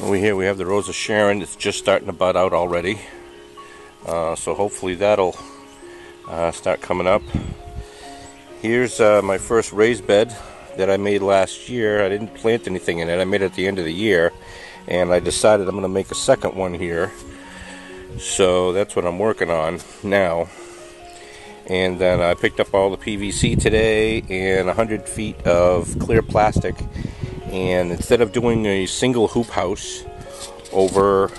Over here we have the Rose of Sharon. It's just starting to bud out already. So hopefully that'll start coming up. Here's my first raised bed that I made last year. I didn't plant anything in it. I made it at the end of the year. And I decided I'm going to make a second one here. So that's what I'm working on now. And then I picked up all the PVC today and 100 feet of clear plastic. And instead of doing a single hoop house over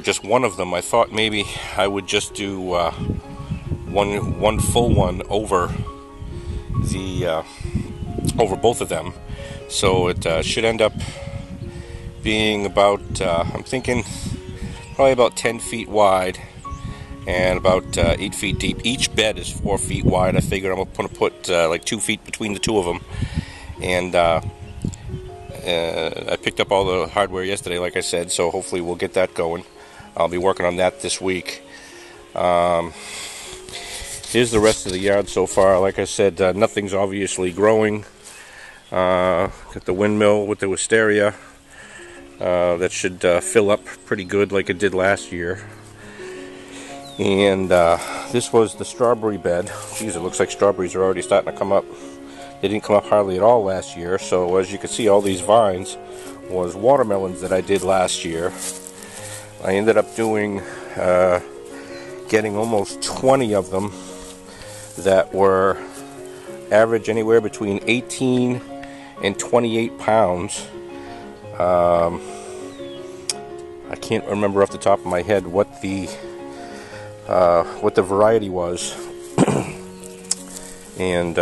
just one of them, I thought maybe I would just do one full one over both of them. So it should end up being about I'm thinking probably about 10 feet wide and about 8 feet deep. Each bed is 4 feet wide. I figured I'm going to put like 2 feet between the two of them. And I picked up all the hardware yesterday, like I said, so hopefully we'll get that going. I'll be working on that this week. Here's the rest of the yard so far. Like I said, nothing's obviously growing. Got the windmill with the wisteria. That should fill up pretty good like it did last year. And this was the strawberry bed. Geez, it looks like strawberries are already starting to come up. They didn't come up hardly at all last year. So as you can see, all these vines was watermelons that I did last year. I ended up doing getting almost 20 of them that were average anywhere between 18 and 28 pounds. I can't remember off the top of my head what the variety was. And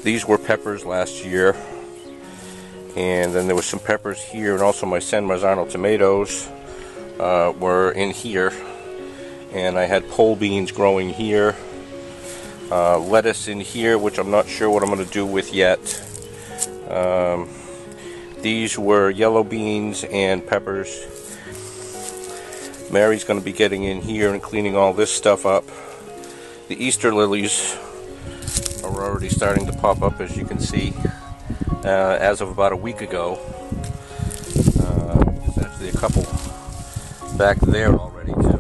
these were peppers last year, and then there was some peppers here, and also my San Marzano tomatoes were in here, and I had pole beans growing here, lettuce in here, which I'm not sure what I'm going to do with yet. These were yellow beans and peppers. Mary's going to be getting in here and cleaning all this stuff up. The Easter lilies are already starting to pop up, as you can see, as of about a week ago. There's actually a couple back there already too,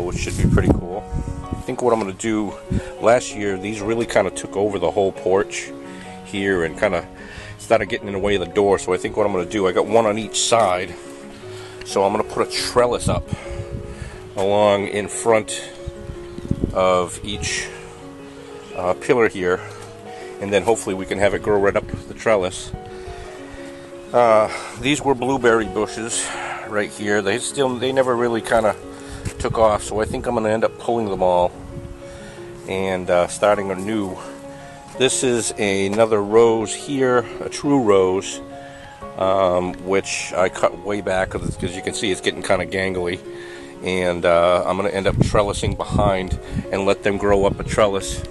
which should be pretty cool. I think what I'm going to do, last year these really kind of took over the whole porch here and kind of started getting in the way of the door. So I think what I'm going to do, I got one on each side, so I'm going to put a trellis up along in front of each pillar here, and then hopefully we can have it grow right up the trellis. These were blueberry bushes right here. They never really kind of took off, so I think I'm going to end up pulling them all and starting anew. This is another rose here, a true rose, which I cut way back because you can see it's getting kind of gangly. And I'm going to end up trellising behind and let them grow up a trellis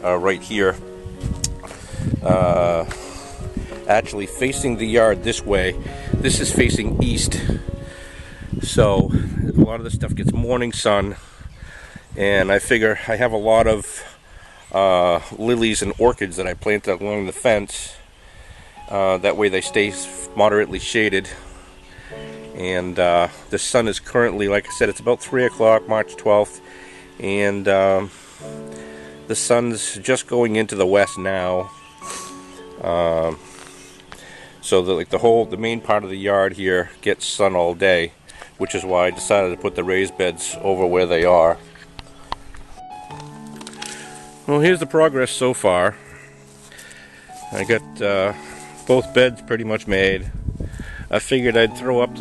right here. Actually facing the yard this way. This is facing east. So a lot of this stuff gets morning sun. And I figure I have a lot of lilies and orchids that I planted along the fence. That way they stay moderately shaded. And the sun is currently, like I said, it's about 3 o'clock, March 12th. And the sun's just going into the west now. So the main part of the yard here gets sun all day, which is why I decided to put the raised beds over where they are. Well, here's the progress so far. I got both beds pretty much made. I figured I'd throw up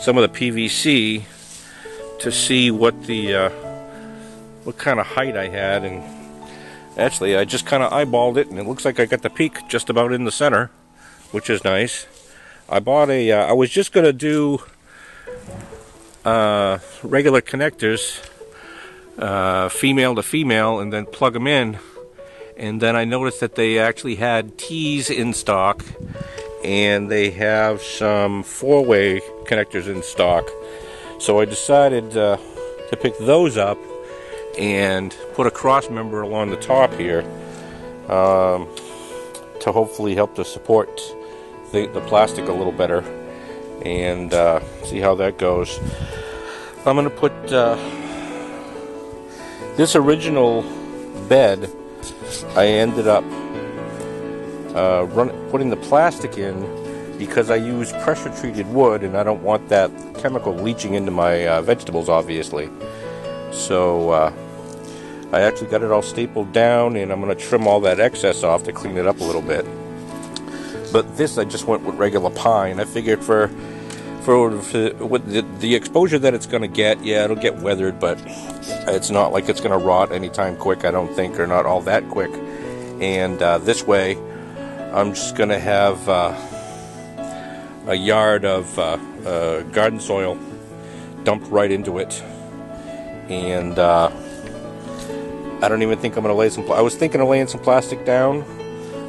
some of the PVC to see what kind of height I had, and actually I just kind of eyeballed it, and it looks like I got the peak just about in the center, which is nice. I bought I was just gonna do regular connectors, female to female, and then plug them in, and then I noticed that they actually had T's in stock, and they have some 4-way connectors in stock. So I decided to pick those up and put a cross member along the top here. to hopefully help to support the plastic a little better, and see how that goes. I'm going to put this original bed, I ended up putting the plastic in because I use pressure treated wood and I don't want that chemical leaching into my vegetables, obviously. So I actually got it all stapled down, and I'm going to trim all that excess off to clean it up a little bit. But this, I just went with regular pine. I figured for the exposure that it's going to get, yeah, it'll get weathered, but it's not like it's going to rot anytime quick, I don't think, or not all that quick. And this way, I'm just going to have a yard of garden soil dumped right into it. And I don't even think I'm going to lay some... I was thinking of laying some plastic down,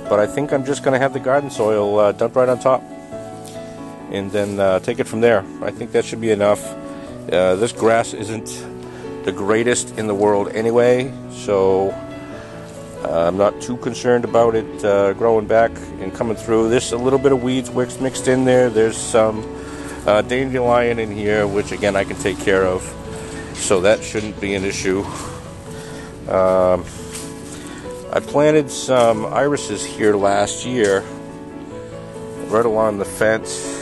but I think I'm just going to have the garden soil dumped right on top. And then take it from there. I think that should be enough. This grass isn't the greatest in the world anyway, so I'm not too concerned about it growing back and coming through. There's a little bit of weeds mixed in there. There's some dandelion in here, which again I can take care of, so that shouldn't be an issue. I planted some irises here last year, right along the fence.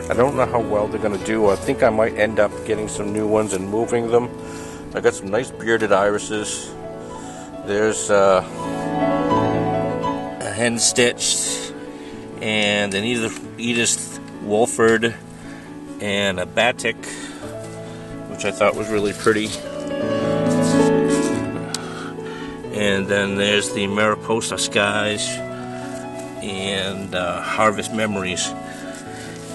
I don't know how well they're going to do. I think I might end up getting some new ones and moving them. I got some nice bearded irises. There's a hen stitched, and an Edith Wolford, and a Batik, which I thought was really pretty. And then there's the Mariposa Skies and Harvest Memories.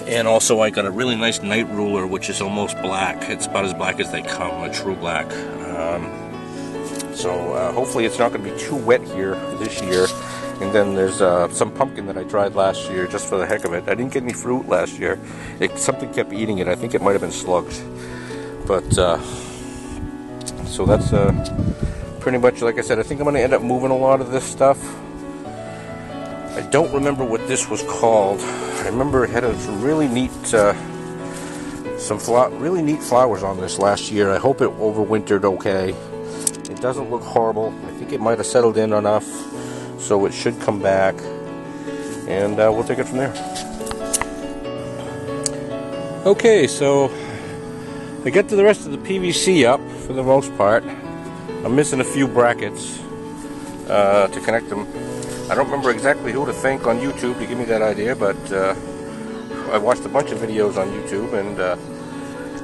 And also I got a really nice night ruler, which is almost black. It's about as black as they come, a true black. So hopefully it's not going to be too wet here this year. And then there's some pumpkin that I tried last year just for the heck of it. I didn't get any fruit last year. Something kept eating it. I think it might have been slugs. But so that's pretty much, like I said, I think I'm going to end up moving a lot of this stuff. I don't remember what this was called. I remember it had some really neat, really neat flowers on this last year. I hope it overwintered okay. It doesn't look horrible. I think it might have settled in enough, so it should come back, and we'll take it from there. Okay, so I got to the rest of the PVC up for the most part. I'm missing a few brackets to connect them. I don't remember exactly who to thank on YouTube to give me that idea, but I watched a bunch of videos on YouTube, and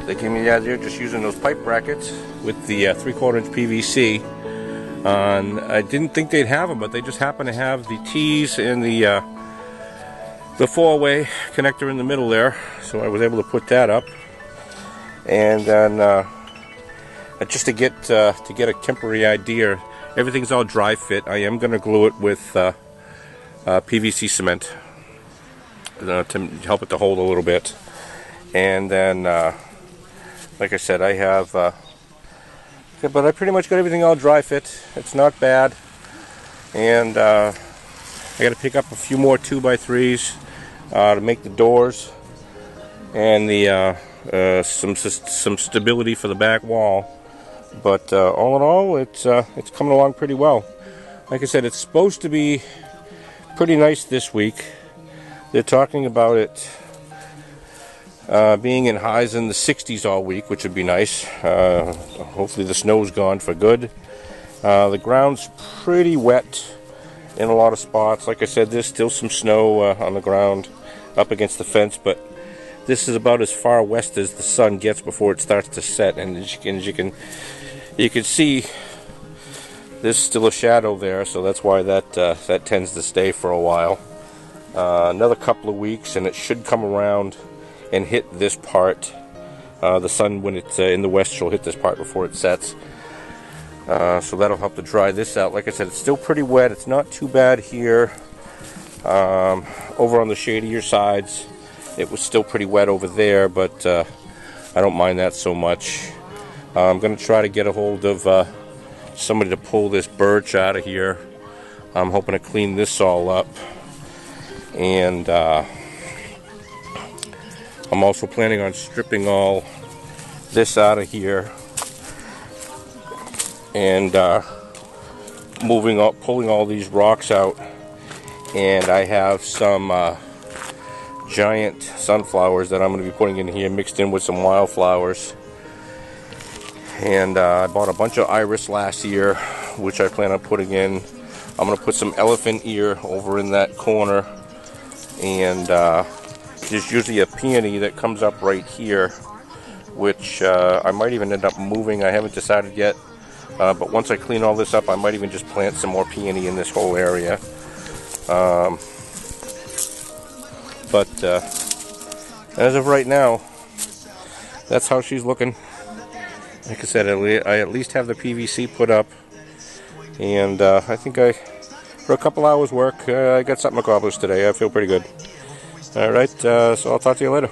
they gave me the idea just using those pipe brackets with the 3/4 inch PVC. I didn't think they'd have them, but they just happen to have the T's and the 4-way connector in the middle there, so I was able to put that up. And then just to get a temporary idea, everything's all dry fit. I am going to glue it with PVC cement to help it to hold a little bit. And then, like I said, I have, but I pretty much got everything all dry fit. It's not bad. And I got to pick up a few more 2x3s to make the doors and the some stability for the back wall. But all in all, it's coming along pretty well. Like I said, it's supposed to be pretty nice this week. They're talking about it being in highs in the 60s all week, which would be nice. Hopefully the snow's gone for good. The ground's pretty wet in a lot of spots. Like I said, there's still some snow on the ground up against the fence, but this is about as far west as the sun gets before it starts to set. And as you can see, there's still a shadow there, so that's why that tends to stay for a while. Another couple of weeks, and it should come around and hit this part. The sun, when it's in the west, will hit this part before it sets. So that'll help to dry this out. Like I said, it's still pretty wet. It's not too bad here. Over on the shadier sides, it was still pretty wet over there, but I don't mind that so much. I'm going to try to get a hold of somebody to pull this birch out of here. I'm hoping to clean this all up And I'm also planning on stripping all this out of here and pulling all these rocks out. And I have some giant sunflowers that I'm going to be putting in here, mixed in with some wildflowers. And I bought a bunch of iris last year, which I plan on putting in. I'm going to put some elephant ear over in that corner, and there's usually a peony that comes up right here, which I might even end up moving. I haven't decided yet, but once I clean all this up, I might even just plant some more peony in this whole area. But as of right now, that's how she's looking. Like I said, I at least have the PVC put up, and I think for a couple hours work, I got something accomplished today. I feel pretty good. Alright, so I'll talk to you later.